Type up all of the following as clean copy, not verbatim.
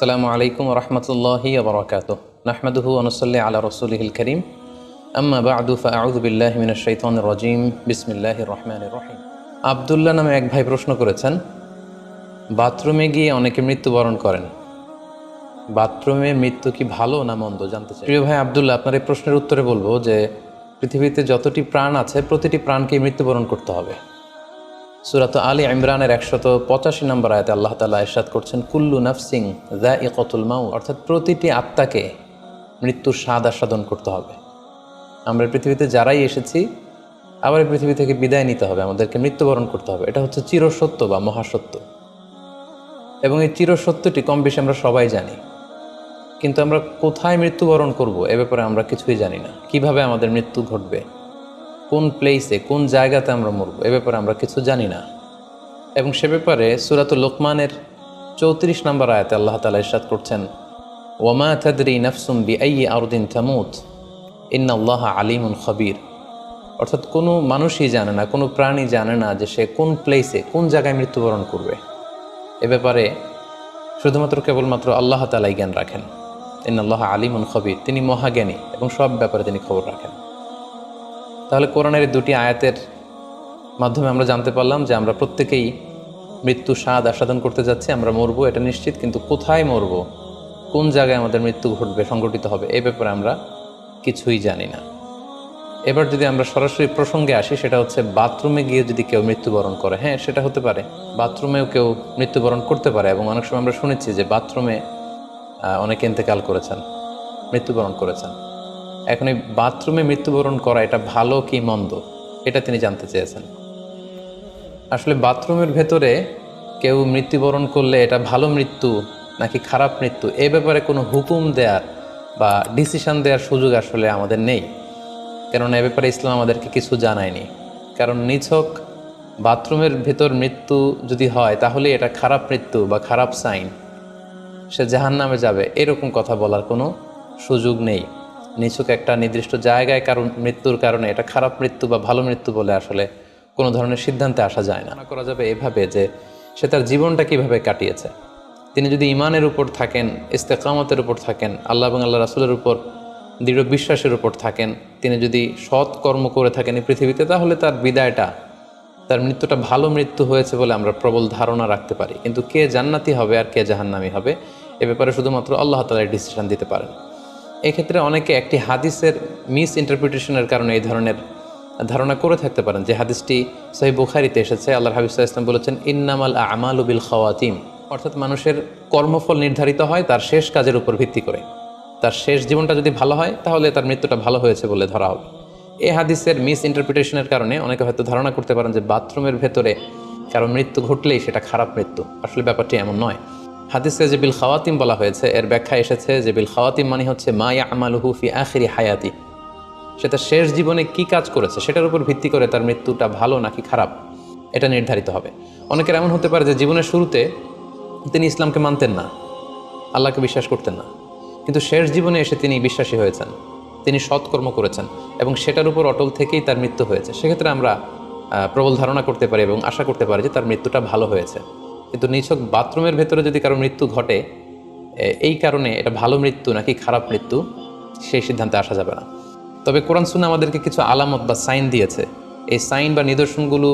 আসসালামু আলাইকুম রহমতুল্লাহি ওবরাকাতুহ নাহমাদুহু ওয়া নুসাল্লি আলা রাসূলিহিল কারীম আম্মা বা'দু ফাআউযু বিল্লাহি মিনাশ শাইতানির রাজীম বিসমিল্লাহির রহমানির রহিম। আব্দুল্লাহ নামে এক ভাই প্রশ্ন করেছেন, বাথরুমে গিয়ে অনেকে মৃত্যুবরণ করেন, বাথরুমে মৃত্যু কি ভালো না মন্দ জানতে চাই। প্রিয় ভাই আব্দুল্লাহ, আপনার এই প্রশ্নের উত্তরে বলবো যে পৃথিবীতে যতটি প্রাণ আছে প্রতিটি প্রাণকেই মৃত্যুবরণ করতে হবে। সূরাত আলী ইমরানের 185 নম্বর আয়াতে আল্লাহ তাআলা ইরশাদ করছেন, কুল্লু নাফসিন যায়িকাতুল মাউত, অর্থাৎ প্রতিটি আত্মাকে মৃত্যুর স্বাদ আস্বাদন করতে হবে। আমরা পৃথিবীতে যারাই এসেছি আবার এই পৃথিবী থেকে বিদায় নিতে হবে, আমাদেরকে মৃত্যুবরণ করতে হবে। এটা হচ্ছে চিরসত্য বা মহাসত্য, এবং এই চিরসত্যটি কম বেশি আমরা সবাই জানি, কিন্তু আমরা কোথায় মৃত্যুবরণ করব এ ব্যাপারে আমরা কিছুই জানি না। কিভাবে আমাদের মৃত্যু ঘটবে, কোন প্লেসে কোন জায়গাতে আমরা মরব এ ব্যাপারে আমরা কিছু জানি না। এবং সে ব্যাপারে সূরাতুল লুকমানের 34 নম্বর আয়াতে আল্লাহ তাআলা ইরশাদ করছেন, ওয়ামা তাদরি নাফসুম বিআইয়ি আরদিন তামুত ইন্নাল্লাহা আলিমুন খবীর, অর্থাৎ কোনো মানুষই জানে না, কোনো প্রাণী জানে না যে সে কোন প্লেসে কোন জায়গায় মৃত্যুবরণ করবে। এ ব্যাপারে শুধুমাত্র কেবলমাত্র আল্লাহ তাআলাই জ্ঞান রাখেন। ইন্নাল্লাহা আলিমুন খবীর, তিনি মহাজ্ঞানী এবং সব ব্যাপারে তিনি খবর রাখেন। তাহলে কোরআনের এই দুটি আয়াতের মাধ্যমে আমরা জানতে পারলাম যে আমরা প্রত্যেকেই মৃত্যু স্বাদ আস্বাদন করতে যাচ্ছি, আমরা মরবো এটা নিশ্চিত, কিন্তু কোথায় মরবো, কোন জায়গায় আমাদের মৃত্যু ঘটবে, সংঘটিত হবে, এই ব্যাপারে আমরা কিছুই জানি না। এবার যদি আমরা সরাসরি প্রসঙ্গে আসি, সেটা হচ্ছে বাথরুমে গিয়ে যদি কেউ মৃত্যুবরণ করে, হ্যাঁ সেটা হতে পারে, বাথরুমেও কেউ মৃত্যুবরণ করতে পারে। এবং অনেক সময় আমরা শুনেছি যে বাথরুমে অনেকে ইন্তেকাল করেছেন, মৃত্যুবরণ করেছেন। এখন এই বাথরুমে মৃত্যুবরণ করা এটা ভালো কি মন্দ, এটা তিনি জানতে চেয়েছেন। আসলে বাথরুমের ভেতরে কেউ মৃত্যুবরণ করলে এটা ভালো মৃত্যু নাকি খারাপ মৃত্যু, এ ব্যাপারে কোনো হুকুম দেওয়ার বা ডিসিশন দেওয়ার সুযোগ আসলে আমাদের নেই, কেননা এ ব্যাপারে ইসলাম আমাদেরকে কিছু জানায়নি। কারণ নিছক বাথরুমের ভেতর মৃত্যু যদি হয় তাহলে এটা খারাপ মৃত্যু বা খারাপ সাইন, সে জাহান্নামে যাবে, এরকম কথা বলার কোনো সুযোগ নেই। নিছক একটা নির্দিষ্ট জায়গায় কারণ মৃত্যুর কারণে এটা খারাপ মৃত্যু বা ভালো মৃত্যু বলে আসলে কোনো ধরনের সিদ্ধান্তে আসা যায় না। করা যাবে এভাবে যে সে তার জীবনটা কীভাবে কাটিয়েছে। তিনি যদি ইমানের উপর থাকেন, ইস্তেকামতের উপর থাকেন, আল্লাহ এবং আল্লাহ রাসূলের উপর দৃঢ় বিশ্বাসের উপর থাকেন, তিনি যদি সৎ কর্ম করে থাকেন এই পৃথিবীতে, তাহলে তার বিদায়টা, তার মৃত্যুটা ভালো মৃত্যু হয়েছে বলে আমরা প্রবল ধারণা রাখতে পারি। কিন্তু কে জান্নাতি হবে আর কে জাহান্নামী হবে এ ব্যাপারে শুধুমাত্র আল্লাহ তাআলা ডিসিশন দিতে পারেন। এক্ষেত্রে অনেকে একটি হাদিসের মিস ইন্টারপ্রিটেশনের কারণে এই ধরনের ধারণা করে থাকতে পারেন যে হাদিসটি সহিহ বুখারীতে এসেছে। আল্লাহর হাবিব সাল্লাল্লাহু আলাইহি ওয়াসাল্লাম বলেছেন, ইন্নামাল আমালু বিল খাওয়াতিম, অর্থাৎ মানুষের কর্মফল নির্ধারিত হয় তার শেষ কাজের উপর ভিত্তি করে। তার শেষ জীবনটা যদি ভালো হয় তাহলে তার মৃত্যুটা ভালো হয়েছে বলে ধরা হবে। এই হাদিসের মিস ইন্টারপ্রিটেশনের কারণে অনেকে হয়তো ধারণা করতে পারেন যে বাথরুমের ভেতরে কারো মৃত্যু ঘটলেই সেটা খারাপ মৃত্যু। আসলে ব্যাপারটি এমন নয়। হাদিসে যে বিল খাওয়াতিম বলা হয়েছে, এর ব্যাখ্যা এসেছে যে বিল খাওয়াতিম মানে হচ্ছে মা ইয়ামালুহু ফি আখিরি হায়াতি, সে তার শেষ জীবনে কি কাজ করেছে সেটার উপর ভিত্তি করে তার মৃত্যুটা ভালো নাকি খারাপ এটা নির্ধারিত হবে। অনেকের এমন হতে পারে যে জীবনের শুরুতে তিনি ইসলামকে মানতেন না, আল্লাহকে বিশ্বাস করতেন না, কিন্তু শেষ জীবনে এসে তিনি বিশ্বাসী হয়েছেন, তিনি সৎকর্ম করেছেন এবং সেটার উপর অটল থেকেই তার মৃত্যু হয়েছে। সেক্ষেত্রে আমরা প্রবল ধারণা করতে পারি এবং আশা করতে পারি যে তার মৃত্যুটা ভালো হয়েছে। কিন্তু নিছক বাথরুমের ভেতরে যদি কারো মৃত্যু ঘটে এই কারণে এটা ভালো মৃত্যু নাকি খারাপ মৃত্যু সেই সিদ্ধান্তে আসা যাবে না। তবে কোরআন সুন্নাহ আমাদেরকে কিছু আলামত বা সাইন দিয়েছে। এই সাইন বা নিদর্শনগুলো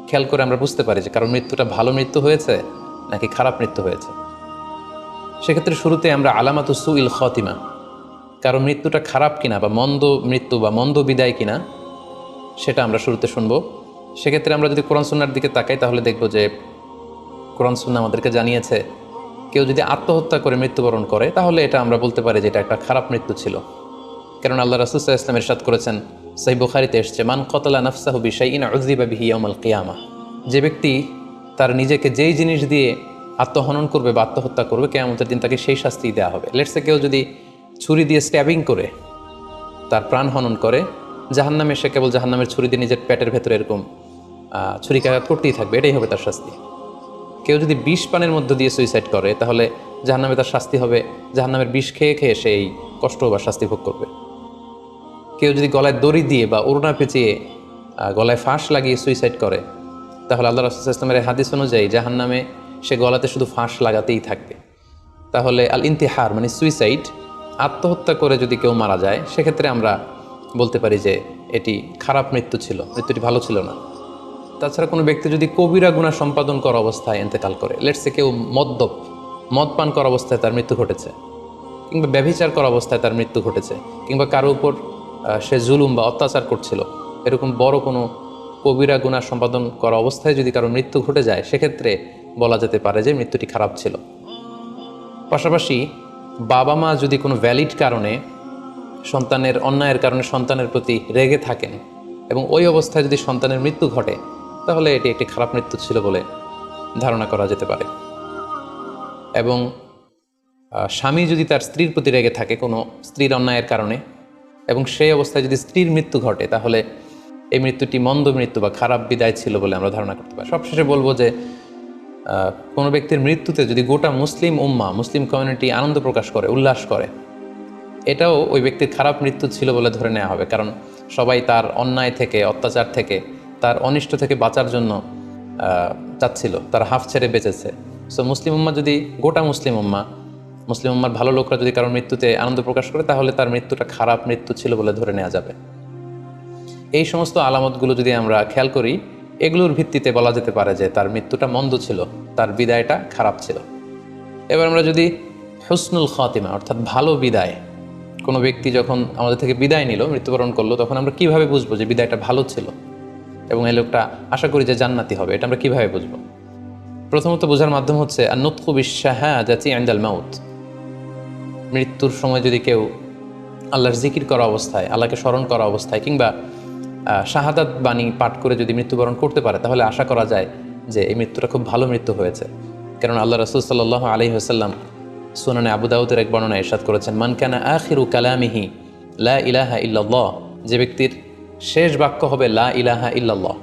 খেয়াল করে আমরা বুঝতে পারি যে কারো মৃত্যুটা ভালো মৃত্যু হয়েছে নাকি খারাপ মৃত্যু হয়েছে। সেক্ষেত্রে শুরুতে আমরা আলামাতু সুইল খাতিমা, কারো মৃত্যুটা খারাপ কিনা বা মন্দ মৃত্যু বা মন্দ বিদায় কিনা সেটা আমরা শুরুতে শুনবো। সেক্ষেত্রে আমরা যদি কোরআন সুন্নাহর দিকে তাকাই তাহলে দেখব যে কোরআন সুন্নাহ আমাদেরকে জানিয়েছে কেউ যদি আত্মহত্যা করে মৃত্যুবরণ করে তাহলে এটা আমরা বলতে পারি যে এটা একটা খারাপ মৃত্যু ছিল। কারণ আল্লাহ রাসূল সাল্লাল্লাহু আলাইহি ওয়াসাল্লাম ইরশাদ করেছেন, সহিহ বুখারীতে এসেছে, মান কাতালা নাফসাহু বিশাইইন উযিবা বিহি ইয়াউমাল কিয়ামাহ, যে ব্যক্তি তার নিজেকে যেই জিনিস দিয়ে আত্মহনন করবে বা আত্মহত্যা করবে, কিয়ামতের দিন তাকে সেই শাস্তি দেওয়া হবে। লেটসে কেউ যদি ছুরি দিয়ে স্ট্যাবিং করে তার প্রাণ হনন করে, জাহান্নামে সে কেবল জাহান্নামের ছুরি দিয়ে নিজের পেটের ভেতরে এরকম ছুরিকাঘাত করতেই থাকবে, এটাই হবে তার শাস্তি। কেউ যদি বিষ পানের মধ্য দিয়ে সুইসাইড করে তাহলে জাহান্নামে তার শাস্তি হবে জাহান্নামের বিষ খেয়ে খেয়ে সেই কষ্ট বা শাস্তি ভোগ করবে। কেউ যদি গলায় দড়ি দিয়ে বা ওড়না পেঁচিয়ে গলায় ফাঁস লাগিয়ে সুইসাইড করে তাহলে আল্লাহ রাসূল সাল্লাল্লাহু আলাইহি ওয়াসাল্লামের হাদিস অনুযায়ী জাহান্নামে সে গলাতে শুধু ফাঁস লাগাতেই থাকবে। তাহলে আল ইন্তিহার মানে সুইসাইড, আত্মহত্যা করে যদি কেউ মারা যায়, সেক্ষেত্রে আমরা বলতে পারি যে এটি খারাপ মৃত্যু ছিল, মৃত্যুটি ভালো ছিল না। তাছাড়া কোনো ব্যক্তি যদি কবিরা গুনাহ সম্পাদন করা অবস্থায় ইন্তেকাল করে, লেটসে কেউ মদ পান করা অবস্থায় তার মৃত্যু ঘটেছে, কিংবা ব্যভিচার করা অবস্থায় তার মৃত্যু ঘটেছে, কিংবা কারো উপর সে জুলুম বা অত্যাচার করছিল, এরকম বড় কোনো কবিরা গুনাহ সম্পাদন করা অবস্থায় যদি কারো মৃত্যু ঘটে যায়, সেক্ষেত্রে বলা যেতে পারে যে মৃত্যুটি খারাপ ছিল। পাশাপাশি বাবা মা যদি কোনো ভ্যালিড কারণে সন্তানের অন্যায়ের কারণে সন্তানের প্রতি রেগে থাকেন এবং ওই অবস্থায় যদি সন্তানের মৃত্যু ঘটে, তাহলে এটি একটি খারাপ মৃত্যু ছিল বলে ধারণা করা যেতে পারে। এবং স্বামী যদি তার স্ত্রীর প্রতি রেগে থাকে কোনো স্ত্রীর অন্যায়ের কারণে, এবং সেই অবস্থায় যদি স্ত্রীর মৃত্যু ঘটে, তাহলে এই মৃত্যুটি মন্দ মৃত্যু বা খারাপ বিদায় ছিল বলে আমরা ধারণা করতে পারি। সবশেষে বলবো যে কোনো ব্যক্তির মৃত্যুতে যদি গোটা মুসলিম উম্মাহ, মুসলিম কমিউনিটি আনন্দ প্রকাশ করে, উল্লাস করে, এটাও ওই ব্যক্তির খারাপ মৃত্যু ছিল বলে ধরে নেওয়া হবে। কারণ সবাই তার অন্যায় থেকে, অত্যাচার থেকে, তার অনিষ্ট থেকে বাঁচার জন্য চাচ্ছিল, তার হাফ ছেড়ে বেঁচেছে। সো মুসলিম উম্মাহ যদি, গোটা মুসলিম উম্মার ভালো লোকরা যদি কারোর মৃত্যুতে আনন্দ প্রকাশ করে, তাহলে তার মৃত্যুটা খারাপ মৃত্যু ছিল বলে ধরে নেওয়া যাবে। এই সমস্ত আলামতগুলো যদি আমরা খেয়াল করি, এগুলোর ভিত্তিতে বলা যেতে পারে যে তার মৃত্যুটা মন্দ ছিল, তার বিদায়টা খারাপ ছিল। এবার আমরা যদি হুসনুল খাতিমা অর্থাৎ ভালো বিদায়, কোনো ব্যক্তি যখন আমাদের থেকে বিদায় নিল, মৃত্যুবরণ করলো, তখন আমরা কিভাবে বুঝবো যে বিদায়টা ভালো ছিল এবং এই লোকটা আশা করি যে জান্নাতি হবে, এটা আমরা কিভাবে বুঝবো? প্রথমত বোঝার মাধ্যম হচ্ছে আন-নুতকু বিশ-শাহাদাতি ইনদাল মাউত। মৃত্যুর সময় যদি কেউ আল্লাহর জিকির করা অবস্থায়, আল্লাহকে স্মরণ করা অবস্থায়, কিংবা শাহাদাত বাণী পাঠ করে যদি মৃত্যুবরণ করতে পারে, তাহলে আশা করা যায় যে এই মৃত্যুটা খুব ভালো মৃত্যু হয়েছে। কারণ আল্লাহ রাসূল সাল্লাল্লাহু আলাইহি ওয়াসাল্লাম সুনানে আবু দাউদের এক বর্ণনায় ইরশাদ করেছেন, মান কানা আখিরু কালামিহি লা ইলাহা ইল্লাল্লাহ, যে ব্যক্তির শেষ বাক্য হবে লা ইলাহা ইল্লাল্লাহ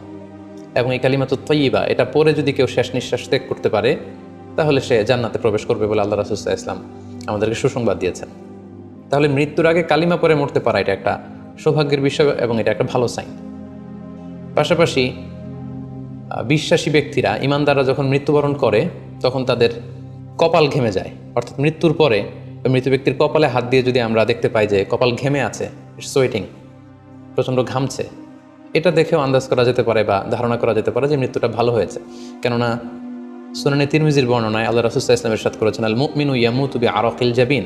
এবং এই কালিমাতুত তাইয়্যিবা, এটা পরে যদি কেউ শেষ নিঃশ্বাস ত্যাগ করতে পারে, তাহলে সে জান্নাতে প্রবেশ করবে বলে আল্লাহ রাসূল সাল্লাল্লাহু আলাইহি ওয়াসাল্লাম আমাদেরকে সুসংবাদ দিয়েছেন। তাহলে মৃত্যুর আগে কালিমা পরে মরতে পারা, এটা একটা সৌভাগ্যের বিষয় এবং এটা একটা ভালো সাইন। পাশাপাশি বিশ্বাসী ব্যক্তিরা, ইমানদাররা যখন মৃত্যুবরণ করে, তখন তাদের কপাল ঘেমে যায়। অর্থাৎ মৃত্যুর পরে মৃত ব্যক্তির কপালে হাত দিয়ে যদি আমরা দেখতে পাই যে কপাল ঘেমে আছে, সোয়েটিং, প্রচণ্ড ঘামছে, এটা দেখেও আন্দাজ করা যেতে পারে বা ধারণা করা যেতে পারে যে মৃত্যুটা ভালো হয়েছে। কেননা সুনানে তিরমিজির বর্ণনায় আল্লাহ রাসূল সাল্লাল্লাহু আলাইহি ওয়াসাল্লাম ইরশাদ করেছেন, আল মুমিনু ইয়ামুতু বিআরাকিল জাবিন,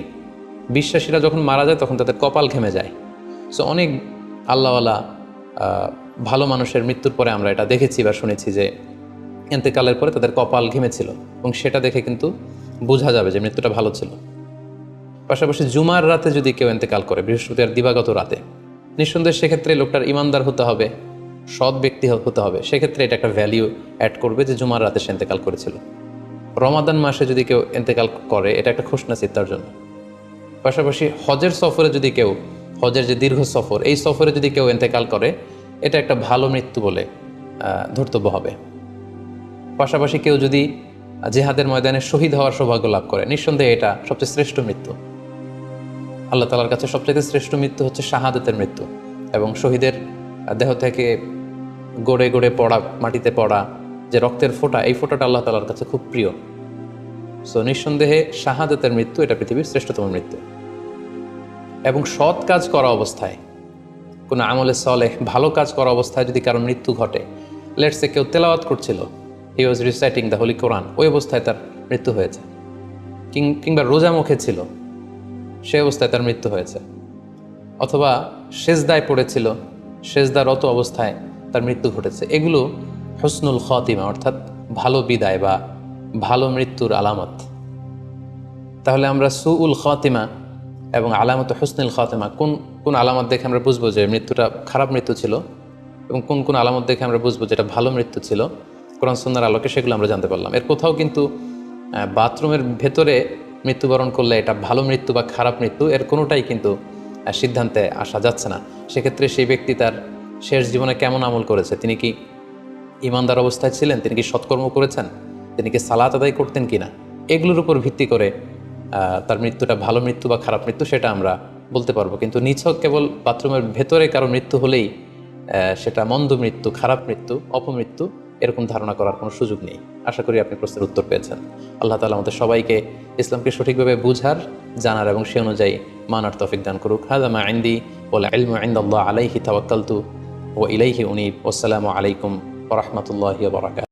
বিশ্বাসীরা যখন মারা যায় তখন তাদের কপাল ঘেমে যায়। সো অনেক আল্লাহওয়ালা ভালো মানুষের মৃত্যুর পরে আমরা এটা দেখেছি বা শুনেছি যে ইন্তেকালের পরে তাদের কপাল ঘেমেছিল, এবং সেটা দেখে কিন্তু বোঝা যাবে যে মৃত্যুটা ভালো ছিল। পাশাপাশি জুমার রাতে যদি কেউ ইন্তেকাল করে, বৃহস্পতিবার দিবাগত রাতে, নিঃসন্দেহে সেক্ষেত্রে লোকটার ইমানদার হতে হবে, সৎ ব্যক্তি হতে হবে। সেক্ষেত্রে এটা একটা ভ্যালিউ অ্যাড করবে যে জুমার রাতে সে ইন্তেকাল করেছিল। রমাদান মাসে যদি কেউ ইন্তেকাল করে, এটা একটা খুশনসিব তার জন্য। পাশাপাশি হজের সফরে যদি কেউ, হজের যে দীর্ঘ সফর, এই সফরে যদি কেউ ইন্তেকাল করে, এটা একটা ভালো মৃত্যু বলে ধর্তব্য হবে। পাশাপাশি কেউ যদি জিহাদের ময়দানে শহীদ হওয়ার সৌভাগ্য লাভ করে, নিঃসন্দেহে এটা সবচেয়ে শ্রেষ্ঠ মৃত্যু। আল্লাহ তাআলার কাছে সবচেয়ে শ্রেষ্ঠ মৃত্যু হচ্ছে শাহাদাতের মৃত্যু, এবং শহীদের দেহ থেকে গড়ে গড়ে পড়া, মাটিতে পড়া যে রক্তের ফোঁটা, এই ফোঁটাটা আল্লাহ তাআলার কাছে খুব প্রিয়। সো নিঃসন্দেহে শাহাদাতের মৃত্যু এটা পৃথিবীর শ্রেষ্ঠতম মৃত্যু। এবং সৎ কাজ করা অবস্থায়, কোনো আমলে সলেহ, ভালো কাজ করা অবস্থায় যদি কারো মৃত্যু ঘটে, লেটস সে কেউ তেলাওয়াত করছিল, হি ওয়াজ রিসাইটিং দ্য হোলি কোরআন, ওই অবস্থায় তার মৃত্যু হয়েছে, কিংবা রোজা মুখে ছিল, সেই অবস্থায় তার মৃত্যু হয়েছে, অথবা সেজদায় পড়েছিল, সেজদারত অবস্থায় তার মৃত্যু ঘটেছে। এগুলো হুসনুল খাতিমা অর্থাৎ ভালো বিদায় বা ভালো মৃত্যুর আলামত। তাহলে আমরা সুউল খাতিমা এবং আলামত হুসনুল খাতিমা, কোন কোন আলামত দেখে আমরা বুঝবো যে মৃত্যুটা খারাপ মৃত্যু ছিল, এবং কোন কোন আলামত দেখে আমরা বুঝবো যেটা ভালো মৃত্যু ছিল, কোরআন সুন্নাহর আলোকে সেগুলো আমরা জানতে পারলাম। এর কোথাও কিন্তু বাথরুমের ভেতরে মৃত্যুবরণ করলে এটা ভালো মৃত্যু বা খারাপ মৃত্যু, এর কোনোটাই কিন্তু সিদ্ধান্তে আসা যাচ্ছে না। সেক্ষেত্রে সেই ব্যক্তি তার শেষ জীবনে কেমন আমল করেছে, তিনি কি ইমানদার অবস্থায় ছিলেন, তিনি কি সৎকর্ম করেছেন, তিনি কি সালাত আদায় করতেন কিনা, এগুলোর উপর ভিত্তি করে তার মৃত্যুটা ভালো মৃত্যু বা খারাপ মৃত্যু সেটা আমরা বলতে পারবো। কিন্তু নিছক কেবল বাথরুমের ভেতরে কারো মৃত্যু হলেই সেটা মন্দ মৃত্যু, খারাপ মৃত্যু, অপমৃত্যু, এরকম ধারণা করার কোনো সুযোগ নেই। আশা করি আপনি প্রশ্নের উত্তর পেয়েছেন। আল্লাহ তাআলা আমাদের সবাইকে ইসলামকে সঠিকভাবে বুঝার, জানার এবং সে অনুযায়ী মানার তৌফিক দান করুক। হাযা মা ইনদি ওয়াল ইলমু ইনদাল্লাহ আলাইহি তাওয়াক্কালতু ওয়া ইলাইহি উনীব। ওয়াসসালামু আলাইকুম ওয়া রাহমাতুল্লাহি ওয়া বারাকাতুহু।